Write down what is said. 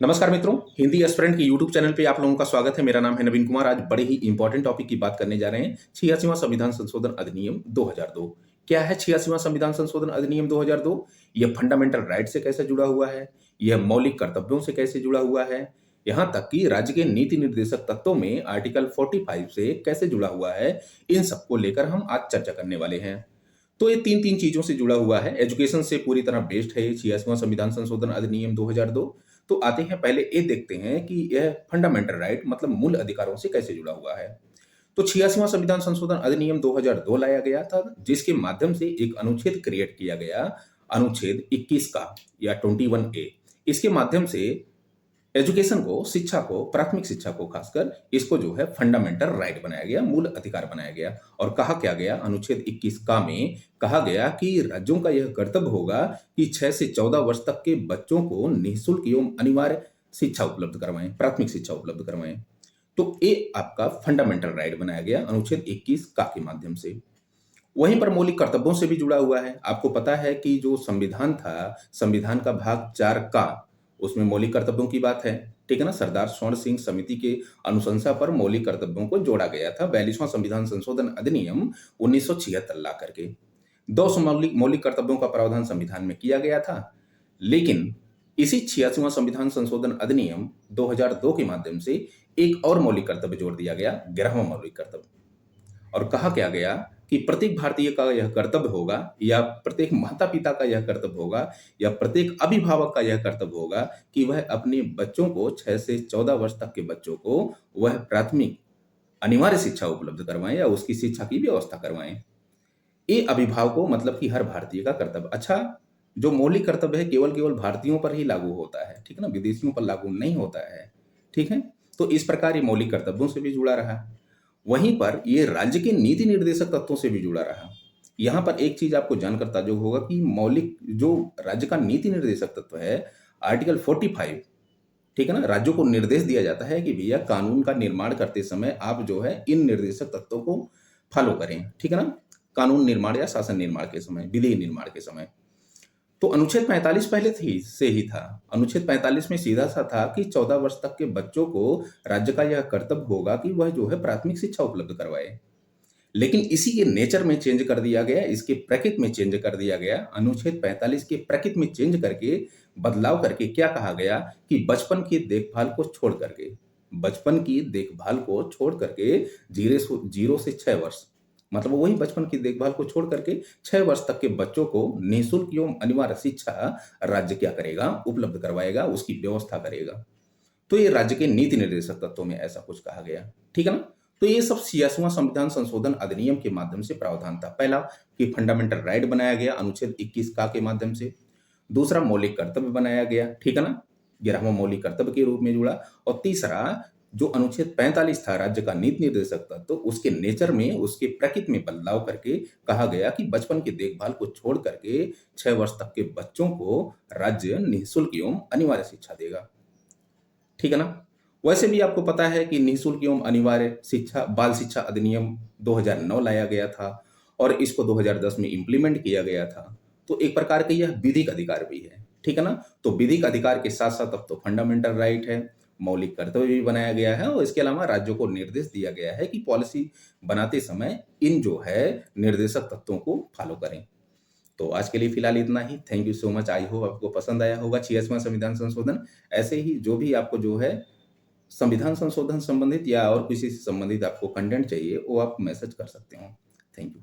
नमस्कार मित्रों, हिंदी एस्पिरेंट के यूट्यूब चैनल पे आप लोगों का स्वागत है। मेरा नाम है नवीन कुमार। आज बड़े ही इंपॉर्टेंट टॉपिक की बात करने जा रहे हैं। 86वां संविधान संशोधन अधिनियम 2002। क्या है 86वां संविधान संशोधन अधिनियम 2002? यह फंडामेंटल राइट से कैसे जुड़ा हुआ है? यह मौलिक कर्तव्यों से कैसे जुड़ा हुआ है? यहाँ तक कि राज्य के नीति निर्देशक तत्वों में आर्टिकल 45 से कैसे जुड़ा हुआ है? इन सबको लेकर हम आज चर्चा करने वाले हैं। तो ये तीन तीन चीजों से जुड़ा हुआ है। एजुकेशन से पूरी तरह बेस्ड है ये 86वां संविधान संशोधन अधिनियम 2002। तो आते हैं, पहले ये देखते हैं कि यह फंडामेंटल राइट मतलब मूल अधिकारों से कैसे जुड़ा हुआ है। तो 86वां संविधान संशोधन अधिनियम 2002 लाया गया था, जिसके माध्यम से एक अनुच्छेद क्रिएट किया गया, अनुच्छेद 21 का या 21A। इसके माध्यम से एजुकेशन को, शिक्षा को, प्राथमिक शिक्षा को खासकर, इसको जो है फंडामेंटल राइट बनाया गया, मूल अधिकार बनाया गया। और कहा क्या गया अनुच्छेद 21 का में? कहा गया कि राज्यों का यह कर्तव्य होगा कि 6 से 14 वर्ष तक के बच्चों को निःशुल्क एवं अनिवार्य शिक्षा उपलब्ध करवाएं, प्राथमिक शिक्षा उपलब्ध करवाएं। तो ये आपका फंडामेंटल राइट बनाया गया अनुच्छेद 21 का के माध्यम से। वहीं पर मौलिक कर्तव्यों से भी जुड़ा हुआ है। आपको पता है कि जो संविधान था, संविधान का भाग 4 का, उसमें मौलिक कर्तव्यों की बात है, ठीक है ना। सरदार स्वर्ण सिंह समिति के अनुशंसा पर मौलिक कर्तव्यों को जोड़ा गया था 42वां संविधान संशोधन अधिनियम 1976 ला करके। दो मौलिक मौलिक कर्तव्यों का प्रावधान संविधान में किया गया था, लेकिन इसी 86वां संविधान संशोधन अधिनियम 2002 के माध्यम से एक और मौलिक कर्तव्य जोड़ दिया गया, 11वां मौलिक कर्तव्य। और कहा क्या गया कि प्रत्येक भारतीय का यह कर्तव्य होगा, या प्रत्येक माता पिता का यह कर्तव्य होगा, या प्रत्येक अभिभावक का यह कर्तव्य होगा कि वह अपने बच्चों को, 6 से 14 वर्ष तक के बच्चों को वह प्राथमिक अनिवार्य शिक्षा उपलब्ध करवाएं या उसकी शिक्षा की व्यवस्था करवाएं। ये अभिभावकों मतलब कि हर भारतीय का कर्तव्य। अच्छा, जो मौलिक कर्तव्य है केवल केवल भारतीयों पर ही लागू होता है, ठीक है ना, विदेशियों पर लागू नहीं होता है, ठीक है। तो इस प्रकार ये मौलिक कर्तव्यों से भी जुड़ा रहा। वहीं पर ये राज्य के नीति निर्देशक तत्वों से भी जुड़ा रहा। यहाँ पर एक चीज आपको जानकर ताज्जुब होगा कि मौलिक जो राज्य का नीति निर्देशक तत्व है, आर्टिकल 45, ठीक है ना, राज्यों को निर्देश दिया जाता है कि भैया कानून का निर्माण करते समय आप जो है इन निर्देशक तत्वों को फॉलो करें, ठीक है ना, कानून निर्माण या शासन निर्माण के समय, विधि निर्माण के समय। तो अनुच्छेद 45 पहले से ही था। अनुच्छेद 45 में सीधा सा था कि 14 वर्ष तक के बच्चों को राज्य का यह कर्तव्य होगा कि वह जो है प्राथमिक शिक्षा उपलब्ध करवाए। लेकिन इसी के नेचर में चेंज कर दिया गया, इसके प्रकृति में चेंज कर दिया गया। अनुच्छेद 45 के प्रकृति में चेंज करके, बदलाव करके क्या कहा गया कि बचपन की देखभाल को छोड़ करके, बचपन की देखभाल को छोड़ करके 0 से 6 वर्ष, मतलब वही बचपन की देखभाल को छोड़ करके 6 वर्ष तक के बच्चों को निःशुल्क एवं अनिवार्य शिक्षा राज्य क्या करेगा, उपलब्ध करवाएगा, उसकी व्यवस्था करेगा। तो ये राज्य के नीति निर्देशक तत्वों में ऐसा कुछ कहा गया, ठीक है ना। तो ये सब 86वां संविधान संशोधन अधिनियम के माध्यम से प्रावधान था। पहला कि फंडामेंटल राइट बनाया गया अनुच्छेद 21 का के माध्यम से। दूसरा मौलिक कर्तव्य बनाया गया, ठीक है ना, 11वां मौलिक कर्तव्य के रूप में जुड़ा। और तीसरा जो अनुच्छेद 45 था राज्य का नीति निर्देशक तत्व, तो उसके नेचर में, उसके प्रकृति में बदलाव करके कहा गया कि बचपन की देखभाल को छोड़ करके 6 वर्ष तक के बच्चों को राज्य निःशुल्क एवं अनिवार्य शिक्षा देगा, ठीक है ना। वैसे भी आपको पता है कि निःशुल्क एवं अनिवार्य शिक्षा, बाल शिक्षा अधिनियम 2009 लाया गया था और इसको 2010 में इंप्लीमेंट किया गया था। तो एक प्रकार का यह विधिक अधिकार भी है, ठीक है ना। तो विधिक अधिकार के साथ साथ अब तो फंडामेंटल राइट है, मौलिक कर्तव्य भी बनाया गया है, और इसके अलावा राज्यों को निर्देश दिया गया है कि पॉलिसी बनाते समय इन जो है निर्देशक तत्वों को फॉलो करें। तो आज के लिए फिलहाल इतना ही। Thank you so much. I hope आपको पसंद आया होगा 86वां संविधान संशोधन। ऐसे ही जो भी आपको जो है संविधान संशोधन संबंधित या और किसी से संबंधित आपको कंटेंट चाहिए, वो आप मैसेज कर सकते हो। Thank you.